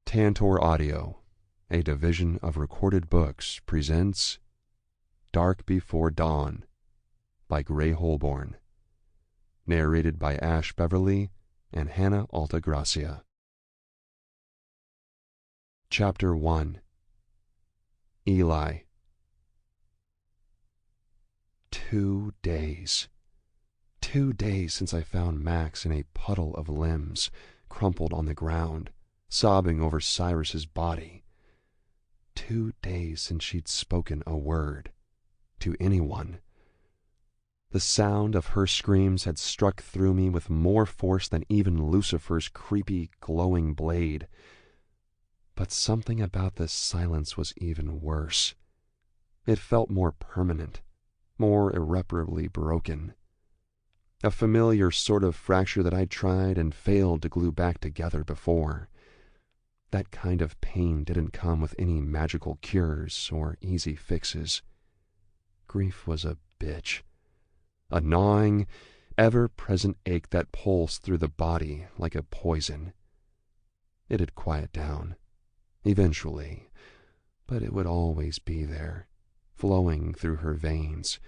Tantor Audio, a division of Recorded Books, presents Dark Before Dawn by Gray Holborn, narrated by Beverly and Hannah Altagracia. Chapter 1. Eli. 2 days. 2 days since I found Max in a puddle of limbs, crumpled on the ground, sobbing over Cyrus's body. 2 days since she'd spoken a word to anyone. The sound of her screams had struck through me with more force than even Lucifer's creepy, glowing blade. But something about this silence was even worse. It felt more permanent, more irreparably broken. A familiar sort of fracture that I'd tried and failed to glue back together before. That kind of pain didn't come with any magical cures or easy fixes. Grief was a bitch. A gnawing, ever-present ache that pulsed through the body like a poison. It'd quiet down, eventually, but it would always be there, flowing through her veins,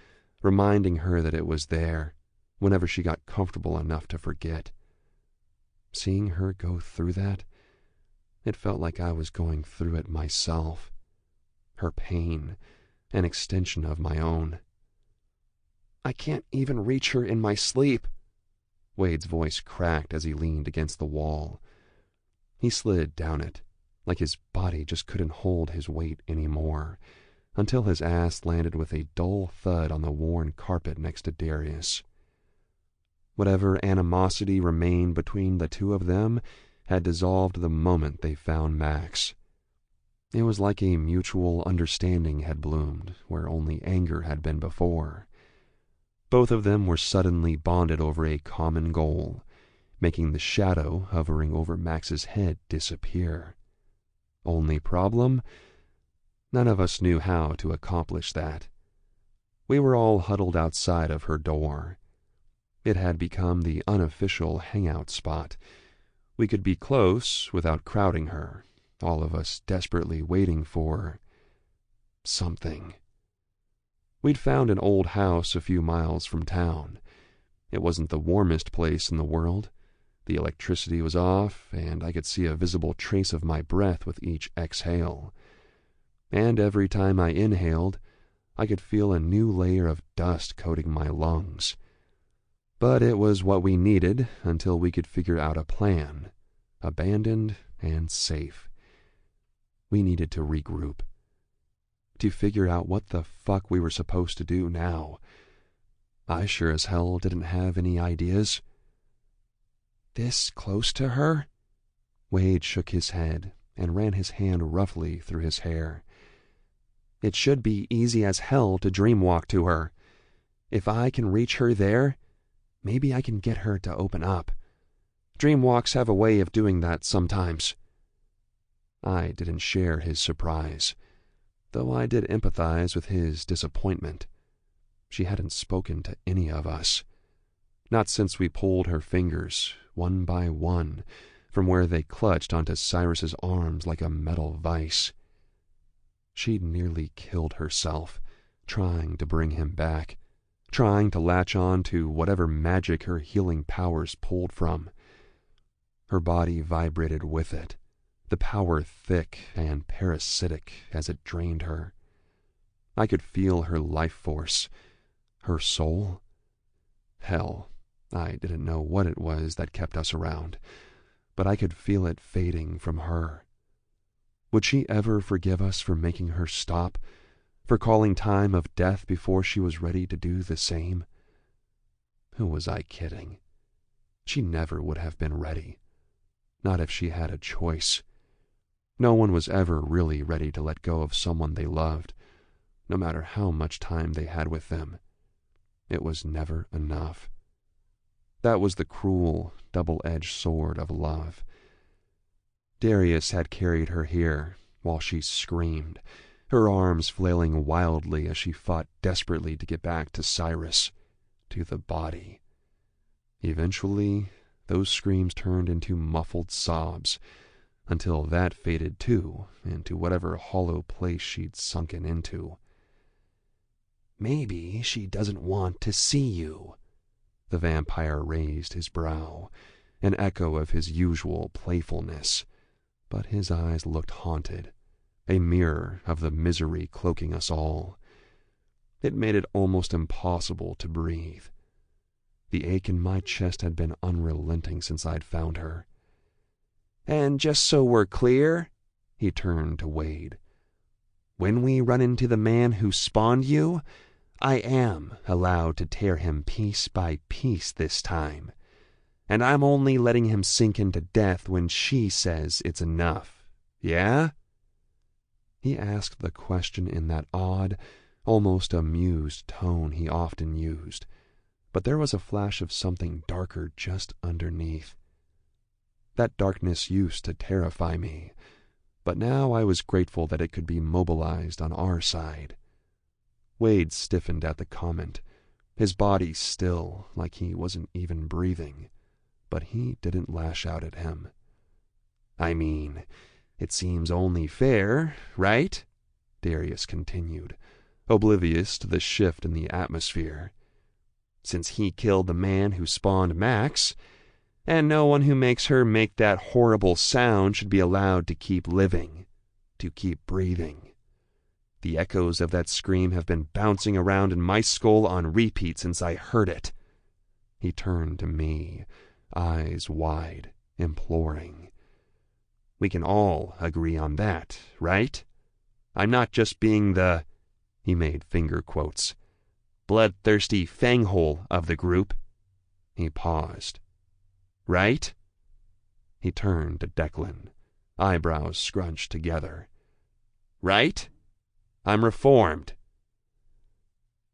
reminding her that it was there whenever she got comfortable enough to forget. Seeing her go through that, it felt like I was going through it myself. Her pain, an extension of my own. "I can't even reach her in my sleep." Wade's voice cracked as he leaned against the wall. He slid down it, like his body just couldn't hold his weight anymore, until his ass landed with a dull thud on the worn carpet next to Darius. Whatever animosity remained between the two of them had dissolved the moment they found Max. It was like a mutual understanding had bloomed where only anger had been before. Both of them were suddenly bonded over a common goal, making the shadow hovering over Max's head disappear. Only problem? None of us knew how to accomplish that. We were all huddled outside of her door. It had become the unofficial hangout spot. We could be close without crowding her, all of us desperately waiting for something. We'd found an old house a few miles from town. It wasn't the warmest place in the world. The electricity was off, and I could see a visible trace of my breath with each exhale. And every time I inhaled, I could feel a new layer of dust coating my lungs. But it was what we needed until we could figure out a plan, abandoned and safe. We needed to regroup, to figure out what the fuck we were supposed to do now. I sure as hell didn't have any ideas. "This close to her?" Wade shook his head and ran his hand roughly through his hair. "It should be easy as hell to dreamwalk to her. If I can reach her there, maybe I can get her to open up. Dreamwalks have a way of doing that sometimes." I didn't share his surprise, though I did empathize with his disappointment. She hadn't spoken to any of us. Not since we pulled her fingers, one by one, from where they clutched onto Cyrus's arms like a metal vice. She'd nearly killed herself, trying to bring him back, trying to latch on to whatever magic her healing powers pulled from. Her body vibrated with it, the power thick and parasitic as it drained her. I could feel her life force, her soul. Hell, I didn't know what it was that kept us around, but I could feel it fading from her. Would she ever forgive us for making her stop, for calling time of death before she was ready to do the same? Who was I kidding? She never would have been ready, not if she had a choice. No one was ever really ready to let go of someone they loved, no matter how much time they had with them. It was never enough. That was the cruel, double-edged sword of love. Darius had carried her here while she screamed, her arms flailing wildly as she fought desperately to get back to Cyrus, to the body. Eventually, those screams turned into muffled sobs, until that faded too into whatever hollow place she'd sunken into. "Maybe she doesn't want to see you." The vampire raised his brow, an echo of his usual playfulness, but his eyes looked haunted, a mirror of the misery cloaking us all. It made it almost impossible to breathe. The ache in my chest had been unrelenting since I'd found her. "And just so we're clear," he turned to Wade, "when we run into the man who spawned you, I am allowed to tear him piece by piece this time, and I'm only letting him sink into death when she says it's enough. Yeah?" He asked the question in that odd, almost amused tone he often used, but there was a flash of something darker just underneath. That darkness used to terrify me, but now I was grateful that it could be mobilized on our side. Wade stiffened at the comment, his body still, like he wasn't even breathing, but he didn't lash out at him. "I mean, it seems only fair, right?" Darius continued, oblivious to the shift in the atmosphere. "Since he killed the man who spawned Max, and no one who makes her make that horrible sound should be allowed to keep living, to keep breathing. The echoes of that scream have been bouncing around in my skull on repeat since I heard it." He turned to me, eyes wide, imploring. "We can all agree on that, right? I'm not just being the," he made finger quotes, "bloodthirsty fanghole of the group." He paused. "Right?" He turned to Declan, eyebrows scrunched together. "Right? I'm reformed."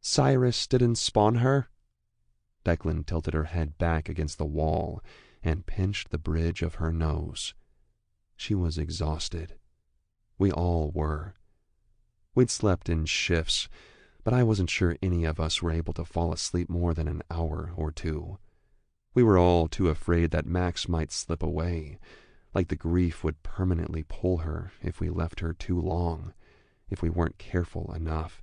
"Cyrus didn't spawn her?" Declan tilted her head back against the wall and pinched the bridge of her nose. She was exhausted. We all were. We'd slept in shifts, but I wasn't sure any of us were able to fall asleep more than an hour or two. We were all too afraid that Max might slip away, like the grief would permanently pull her if we left her too long, if we weren't careful enough.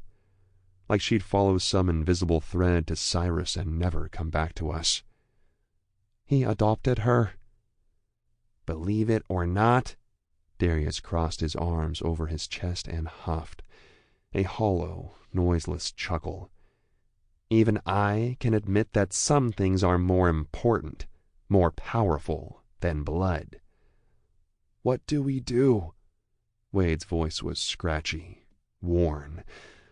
Like she'd follow some invisible thread to Cyrus and never come back to us. "He adopted her?" "Believe it or not," Darius crossed his arms over his chest and huffed, a hollow, noiseless chuckle. "Even I can admit that some things are more important, more powerful than blood." "What do we do?" Wade's voice was scratchy, worn,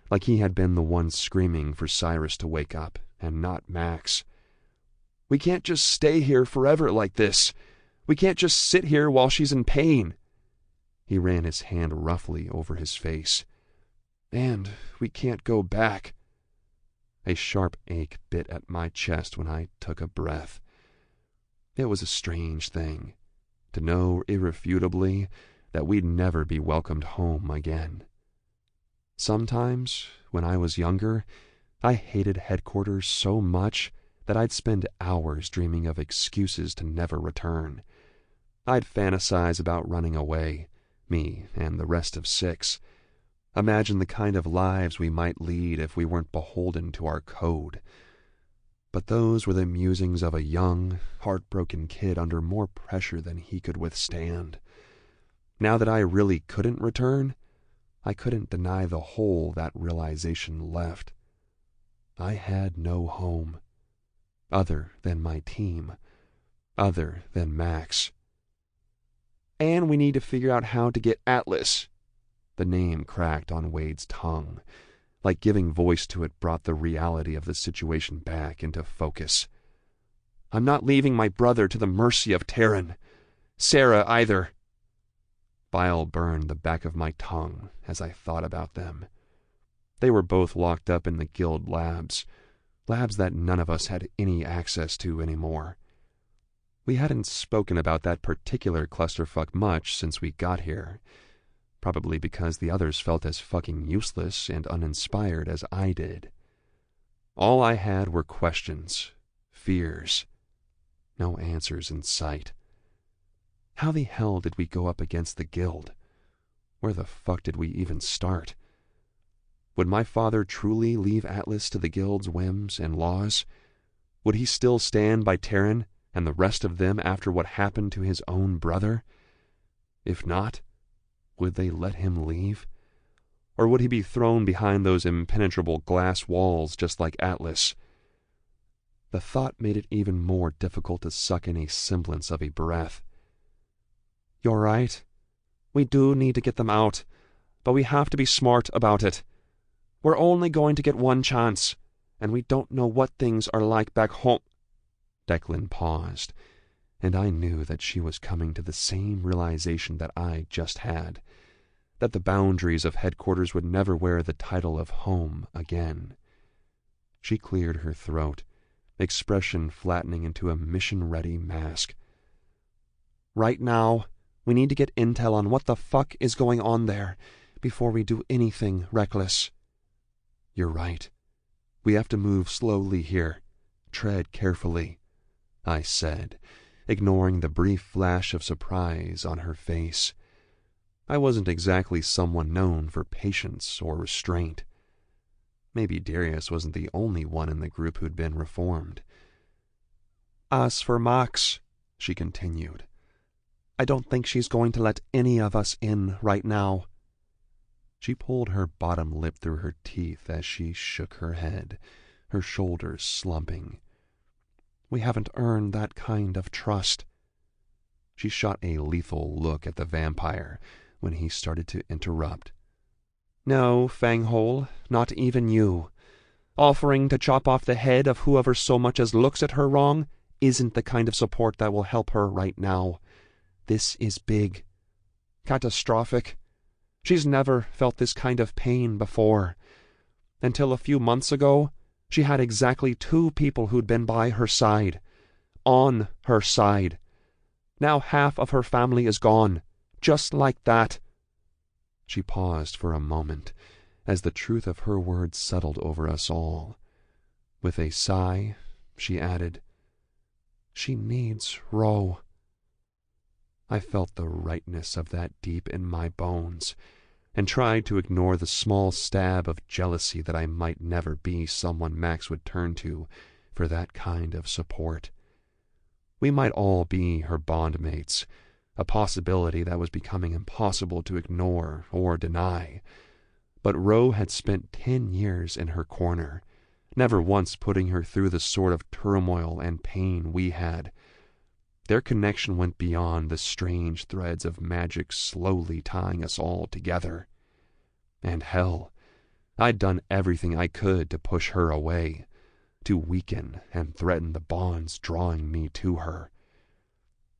like he had been the one screaming for Cyrus to wake up, and not Max. "We can't just stay here forever like this. We can't just sit here while she's in pain." He ran his hand roughly over his face. "And we can't go back." A sharp ache bit at my chest when I took a breath. It was a strange thing, to know irrefutably that we'd never be welcomed home again. Sometimes, when I was younger, I hated headquarters so much that I'd spend hours dreaming of excuses to never return. I'd fantasize about running away, me and the rest of 6. Imagine the kind of lives we might lead if we weren't beholden to our code. But those were the musings of a young, heartbroken kid under more pressure than he could withstand. Now that I really couldn't return, I couldn't deny the hole that realization left. I had no home, other than my team, other than Max. "And we need to figure out how to get Atlas." The name cracked on Wade's tongue, like giving voice to it brought the reality of the situation back into focus. "I'm not leaving my brother to the mercy of Terran. Sarah either." Bile burned the back of my tongue as I thought about them. They were both locked up in the guild labs that none of us had any access to anymore. We hadn't spoken about that particular clusterfuck much since we got here, probably because the others felt as fucking useless and uninspired as I did. All I had were questions, fears, no answers in sight. How the hell did we go up against the guild? Where the fuck did we even start? Would my father truly leave Atlas to the guild's whims and laws? Would he still stand by Terran and the rest of them after what happened to his own brother? If not, would they let him leave? Or would he be thrown behind those impenetrable glass walls just like Atlas? The thought made it even more difficult to suck in a semblance of a breath. "You're right. We do need to get them out, but we have to be smart about it. We're only going to get one chance, and we don't know what things are like back home." Declan paused, and I knew that she was coming to the same realization that I just had, that the boundaries of headquarters would never wear the title of home again. She cleared her throat, expression flattening into a mission-ready mask. "Right now, we need to get intel on what the fuck is going on there before we do anything reckless." "You're right. We have to move slowly here. Tread carefully," I said, ignoring the brief flash of surprise on her face. I wasn't exactly someone known for patience or restraint. Maybe Darius wasn't the only one in the group who'd been reformed. "As for Max," she continued, "I don't think she's going to let any of us in right now." She pulled her bottom lip through her teeth as she shook her head, her shoulders slumping. "We haven't earned that kind of trust." She shot a lethal look at the vampire when he started to interrupt. "No, Fanghole, not even you. Offering to chop off the head of whoever so much as looks at her wrong isn't the kind of support that will help her right now. This is big. Catastrophic. She's never felt this kind of pain before. Until a few months ago, she had exactly 2 people who'd been by her side. On her side. Now half of her family is gone. Just like that." She paused for a moment, as the truth of her words settled over us all. With a sigh, she added, "She needs Ro." I felt the rightness of that deep in my bones, and tried to ignore the small stab of jealousy that I might never be someone Max would turn to for that kind of support. We might all be her bondmates, a possibility that was becoming impossible to ignore or deny, but Ro had spent 10 years in her corner, never once putting her through the sort of turmoil and pain we had. Their connection went beyond the strange threads of magic slowly tying us all together. And hell, I'd done everything I could to push her away, to weaken and threaten the bonds drawing me to her.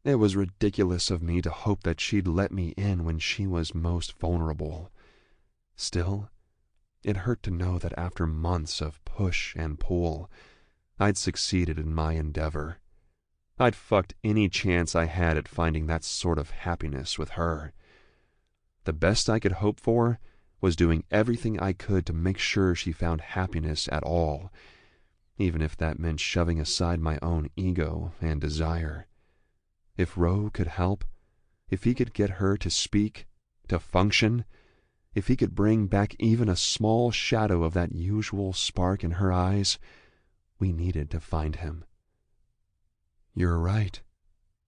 It was ridiculous of me to hope that she'd let me in when she was most vulnerable. Still, it hurt to know that after months of push and pull, I'd succeeded in my endeavor. I'd fucked any chance I had at finding that sort of happiness with her. The best I could hope for was doing everything I could to make sure she found happiness at all, even if that meant shoving aside my own ego and desire. If Ro could help, if he could get her to speak, to function, if he could bring back even a small shadow of that usual spark in her eyes, we needed to find him. "You're right,"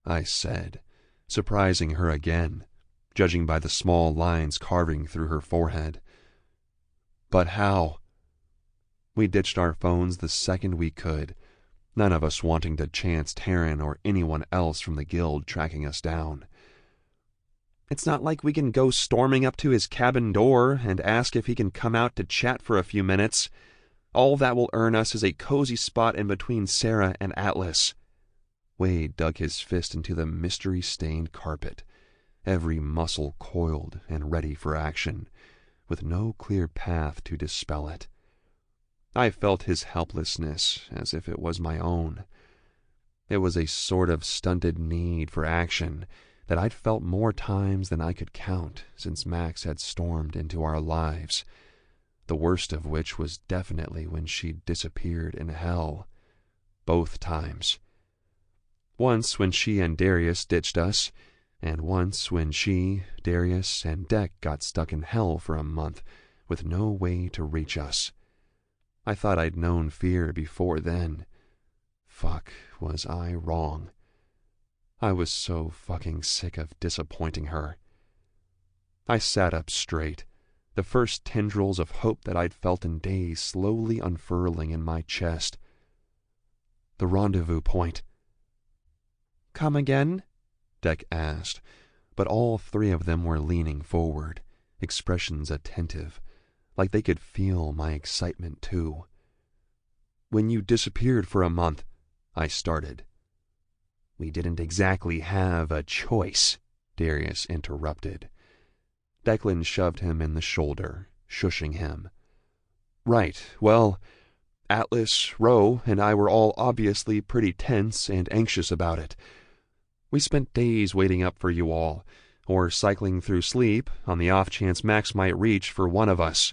I said, surprising her again, judging by the small lines carving through her forehead. "But how?" We ditched our phones the second we could, none of us wanting to chance Terran or anyone else from the guild tracking us down. "It's not like we can go storming up to his cabin door and ask if he can come out to chat for a few minutes. All that will earn us is a cozy spot in between Sarah and Atlas." Wade dug his fist into the mystery-stained carpet, every muscle coiled and ready for action, with no clear path to dispel it. I felt his helplessness as if it was my own. It was a sort of stunted need for action that I'd felt more times than I could count since Max had stormed into our lives, the worst of which was definitely when she disappeared in hell. Both times. Once when she and Darius ditched us, and once when she, Darius, and Deck got stuck in hell for a month with no way to reach us. I thought I'd known fear before then. Fuck, was I wrong. I was so fucking sick of disappointing her. I sat up straight, the first tendrils of hope that I'd felt in days slowly unfurling in my chest. The rendezvous point. "Come again?" Deck asked, but all three of them were leaning forward, expressions attentive, like they could feel my excitement too. "When you disappeared for a month," I started. "We didn't exactly have a choice," Darius interrupted. Declan shoved him in the shoulder, shushing him. "Right, well, Atlas, Ro, and I were all obviously pretty tense and anxious about it. We spent days waiting up for you all, or cycling through sleep on the off chance Max might reach for one of us.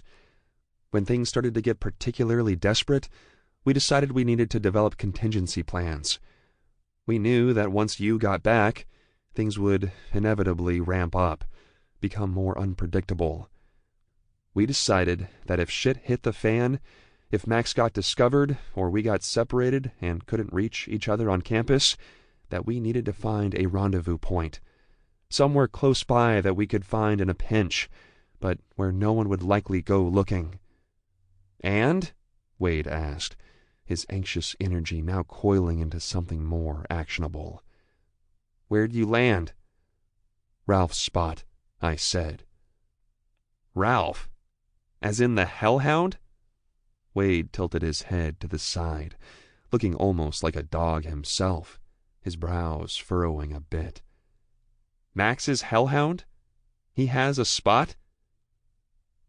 When things started to get particularly desperate, we decided we needed to develop contingency plans. We knew that once you got back, things would inevitably ramp up, become more unpredictable. We decided that if shit hit the fan, if Max got discovered or we got separated and couldn't reach each other on campus, that we needed to find a rendezvous point, somewhere close by that we could find in a pinch, but where no one would likely go looking." "And?" Wade asked, his anxious energy now coiling into something more actionable. "Where'd you land?" "Ralph's spot," I said. "Ralph? As in the Hellhound?" Wade tilted his head to the side, looking almost like a dog himself, his brows furrowing a bit. "Max's Hellhound? He has a spot?"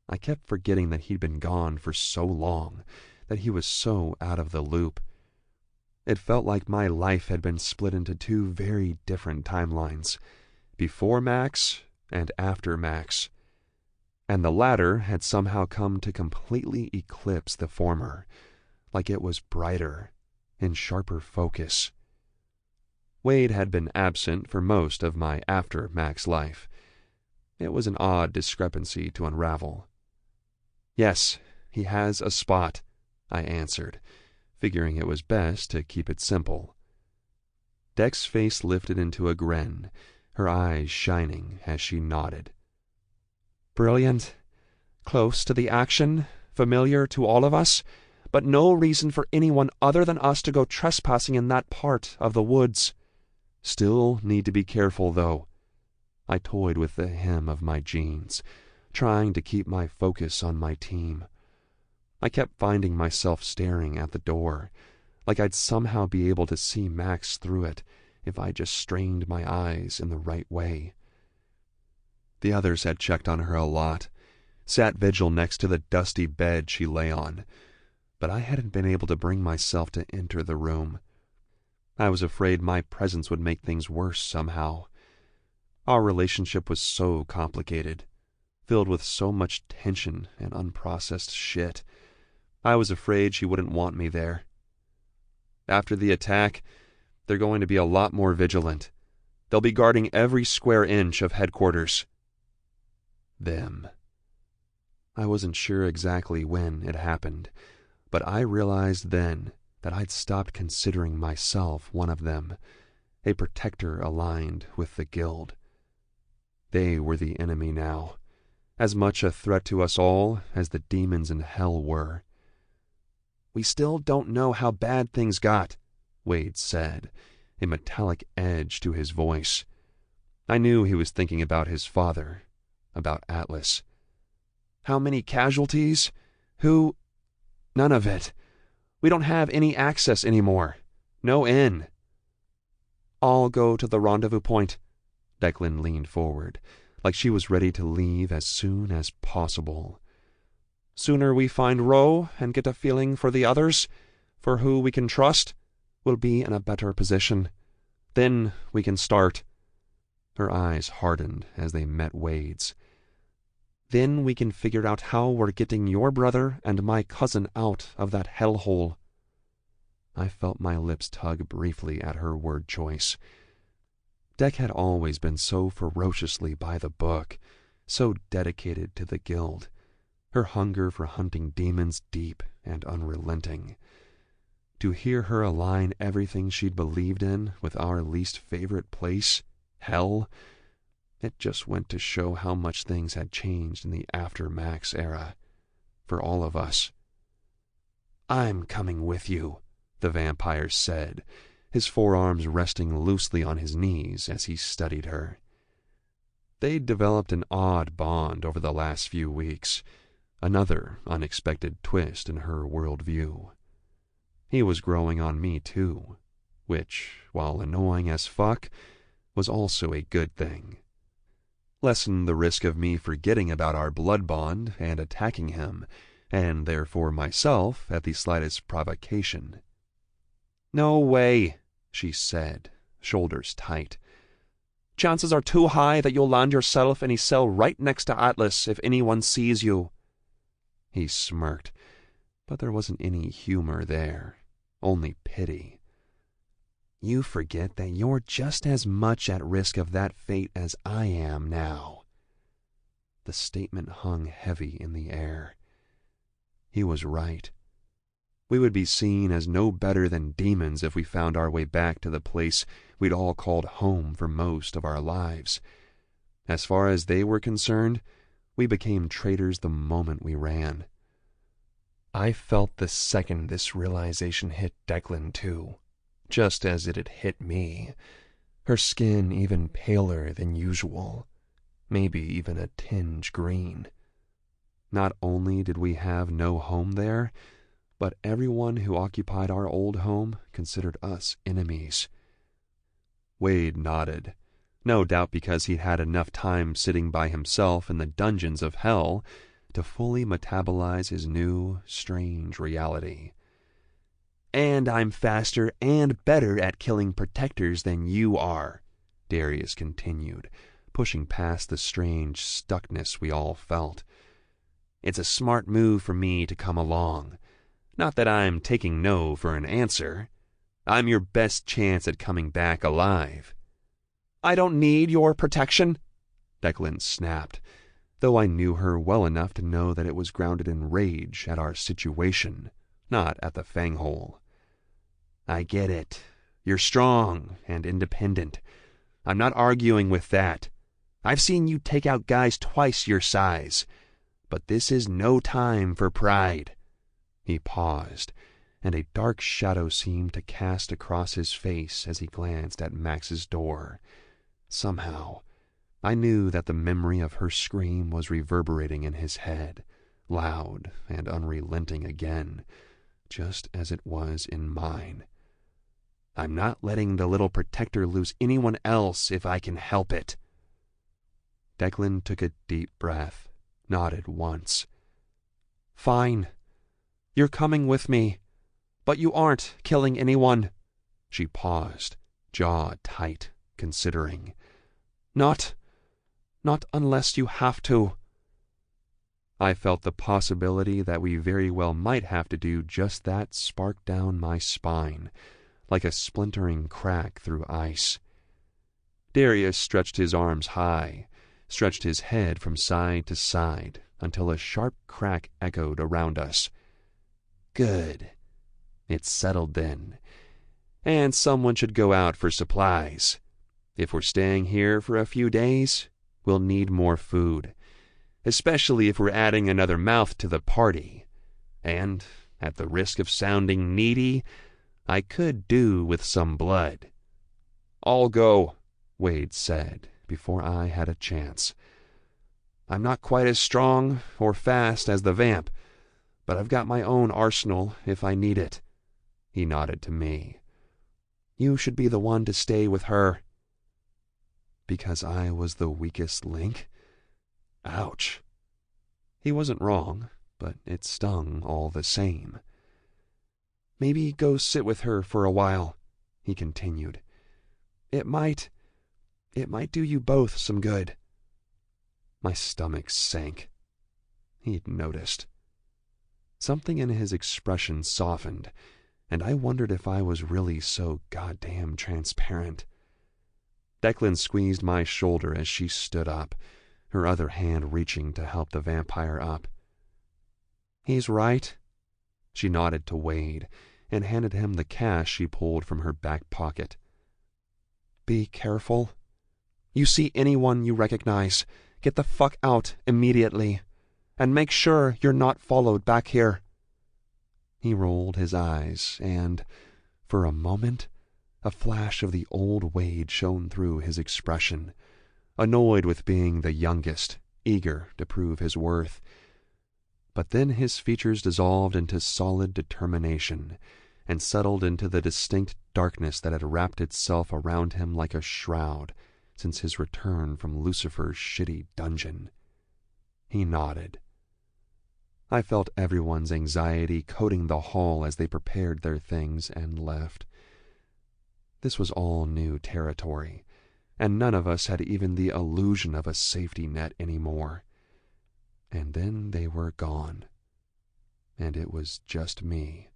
I kept forgetting that he'd been gone for so long, that he was so out of the loop. It felt like my life had been split into two very different timelines, before Max and after Max, and the latter had somehow come to completely eclipse the former, like it was brighter, in sharper focus. Wade had been absent for most of my after-Max life. It was an odd discrepancy to unravel. "Yes, he has a spot," I answered, figuring it was best to keep it simple. Deck's face lifted into a grin, her eyes shining as she nodded. "Brilliant. Close to the action, familiar to all of us, but no reason for anyone other than us to go trespassing in that part of the woods. Still need to be careful, though." I toyed with the hem of my jeans, trying to keep my focus on my team. I kept finding myself staring at the door, like I'd somehow be able to see Max through it if I just strained my eyes in the right way. The others had checked on her a lot, sat vigil next to the dusty bed she lay on, but I hadn't been able to bring myself to enter the room. I was afraid my presence would make things worse somehow. Our relationship was so complicated, filled with so much tension and unprocessed shit. I was afraid she wouldn't want me there. After the attack, they're going to be a lot more vigilant. They'll be guarding every square inch of headquarters. Them. I wasn't sure exactly when it happened, but I realized then that I'd stopped considering myself one of them, a protector aligned with the guild. They were the enemy now, as much a threat to us all as the demons in hell were. "We still don't know how bad things got," Wade said, a metallic edge to his voice. I knew he was thinking about his father, about Atlas. "How many casualties? Who—" "None of it. We don't have any access anymore. No in." "I'll go to the rendezvous point." Declan leaned forward, like she was ready to leave as soon as possible. "Sooner we find Ro and get a feeling for the others, for who we can trust, we'll be in a better position. Then we can start." Her eyes hardened as they met Wade's. "Then we can figure out how we're getting your brother and my cousin out of that hellhole." I felt my lips tug briefly at her word choice. Deck had always been so ferociously by the book, so dedicated to the guild, her hunger for hunting demons deep and unrelenting. To hear her align everything she'd believed in with our least favorite place, hell, it just went to show how much things had changed in the after-Max era, for all of us. "I'm coming with you," the vampire said, his forearms resting loosely on his knees as he studied her. They'd developed an odd bond over the last few weeks, another unexpected twist in her worldview. He was growing on me too, which, while annoying as fuck, was also a good thing. Lessened the risk of me forgetting about our blood bond and attacking him, and therefore myself at the slightest provocation. "No way," she said, shoulders tight. "Chances are too high that you'll land yourself in a cell right next to Atlas if anyone sees you." He smirked, but there wasn't any humor there, only pity. "You forget that you're just as much at risk of that fate as I am now." The statement hung heavy in the air. He was right. We would be seen as no better than demons if we found our way back to the place we'd all called home for most of our lives. As far as they were concerned, we became traitors the moment we ran. I felt the second this realization hit Declan too, just as it had hit me, her skin even paler than usual, maybe even a tinge green. Not only did we have no home there, but everyone who occupied our old home considered us enemies. Wade nodded, no doubt because he'd had enough time sitting by himself in the dungeons of hell to fully metabolize his new, strange reality. "And I'm faster and better at killing protectors than you are," Darius continued, pushing past the strange stuckness we all felt. "It's a smart move for me to come along. Not that I'm taking no for an answer. I'm your best chance at coming back alive." "I don't need your protection," Declan snapped, though I knew her well enough to know that it was grounded in rage at our situation, not at the fanghole. "I get it. You're strong and independent. I'm not arguing with that. I've seen you take out guys twice your size. But this is no time for pride." He paused, and a dark shadow seemed to cast across his face as he glanced at Max's door. Somehow, I knew that the memory of her scream was reverberating in his head, loud and unrelenting again, just as it was in mine. "I'm not letting the little protector lose anyone else if I can help it." Declan took a deep breath, nodded once. "Fine. You're coming with me, but you aren't killing anyone." She paused, jaw tight, considering. Not unless you have to." I felt the possibility that we very well might have to do just that spark down my spine, like a splintering crack through ice. Darius stretched his arms high, stretched his head from side to side until a sharp crack echoed around us. "Good. It's settled then. And someone should go out for supplies. If we're staying here for a few days, we'll need more food, especially if we're adding another mouth to the party. And, at the risk of sounding needy, I could do with some blood." "I'll go," Wade said, before I had a chance. "I'm not quite as strong or fast as the vamp, but I've got my own arsenal if I need it." He nodded to me. "You should be the one to stay with her." Because I was the weakest link? Ouch. He wasn't wrong, but it stung all the same. "Maybe go sit with her for a while," he continued. It might do you both some good." My stomach sank. He'd noticed. Something in his expression softened, and I wondered if I was really so goddamn transparent. Declan squeezed my shoulder as she stood up, her other hand reaching to help the vampire up. "He's right." She nodded to Wade and handed him the cash she pulled from her back pocket. "Be careful. You see anyone you recognize, get the fuck out immediately. And make sure you're not followed back here." He rolled his eyes, and, for a moment, a flash of the old Wade shone through his expression, annoyed with being the youngest, eager to prove his worth. But then his features dissolved into solid determination and settled into the distinct darkness that had wrapped itself around him like a shroud since his return from Lucifer's shitty dungeon. He nodded. I felt everyone's anxiety coating the hall as they prepared their things and left. This was all new territory, and none of us had even the illusion of a safety net anymore. And then they were gone, and it was just me,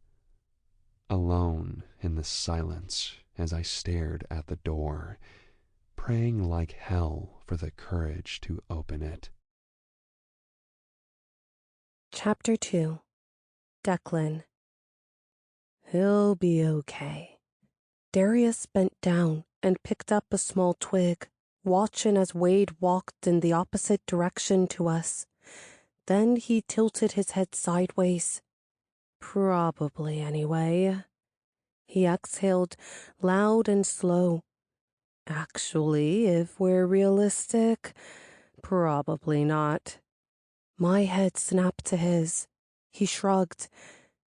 alone in the silence as I stared at the door, praying like hell for the courage to open it. Chapter 2. Declan. "He'll be okay." Darius bent down and picked up a small twig, watching as Wade walked in the opposite direction to us. Then he tilted his head sideways. "Probably, anyway." He exhaled, loud and slow. "Actually, if we're realistic, probably not." My head snapped to his. He shrugged.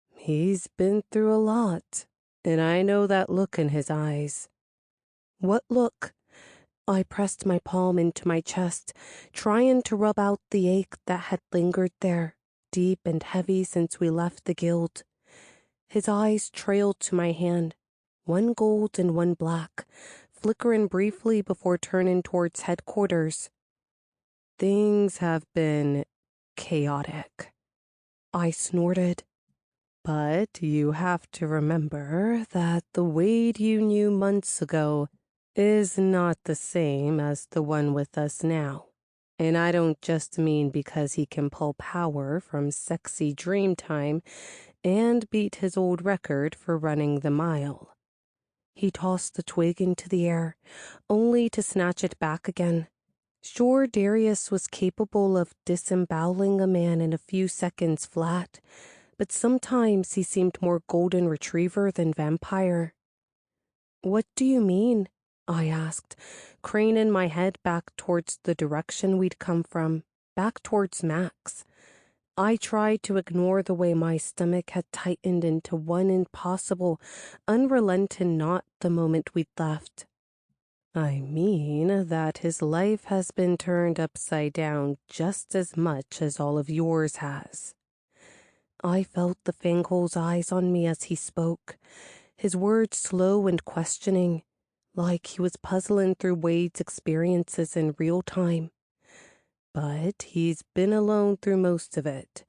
"He's been through a lot, and I know that look in his eyes." "What look?" I pressed my palm into my chest, trying to rub out the ache that had lingered there, deep and heavy since we left the guild. His eyes trailed to my hand, one gold and one black, flickering briefly before turning towards headquarters. "Things have been chaotic." I snorted. "But you have to remember that the Wade you knew months ago is not the same as the one with us now. And I don't just mean because he can pull power from sexy Dreamtime and beat his old record for running the mile." He tossed the twig into the air, only to snatch it back again. Sure, Darius was capable of disemboweling a man in a few seconds flat, but sometimes he seemed more golden retriever than vampire. "What do you mean?" I asked, craning my head back towards the direction we'd come from, back towards Max. I tried to ignore the way my stomach had tightened into one impossible, unrelenting knot the moment we'd left. "I mean that his life has been turned upside down just as much as all of yours has." I felt the Fanghole's eyes on me as he spoke, his words slow and questioning, like he was puzzling through Wade's experiences in real time. "But he's been alone through most of it,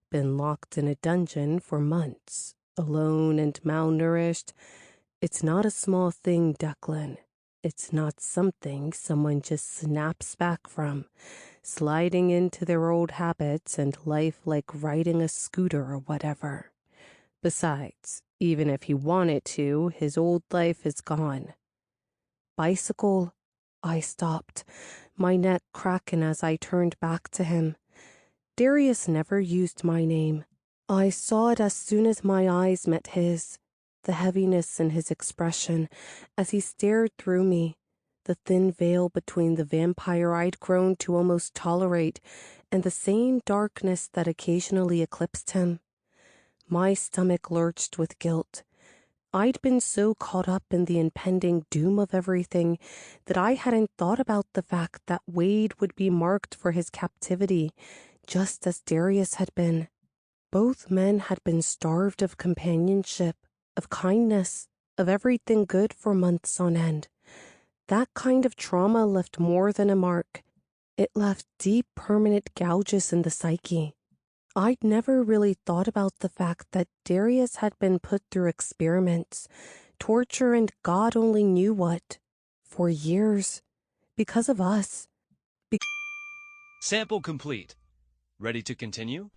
been locked in a dungeon for months, alone and malnourished. It's not a small thing, Declan. It's not something someone just snaps back from, sliding into their old habits and life like riding a scooter or whatever. Besides, even if he wanted to, his old life is gone." "Bicycle." I stopped, my neck cracking as I turned back to him. Darius never used my name. I saw it as soon as my eyes met his. The heaviness in his expression as he stared through me, the thin veil between the vampire I'd grown to almost tolerate and the same darkness that occasionally eclipsed him. My stomach lurched with guilt. I'd been so caught up in the impending doom of everything that I hadn't thought about the fact that Wade would be marked for his captivity, just as Darius had been. Both men had been starved of companionship, of kindness, of everything good for months on end. That kind of trauma left more than a mark. It left deep, permanent gouges in the psyche. I'd never really thought about the fact that Darius had been put through experiments, torture and God only knew what, For years. Because of us. Sample complete. Ready to continue?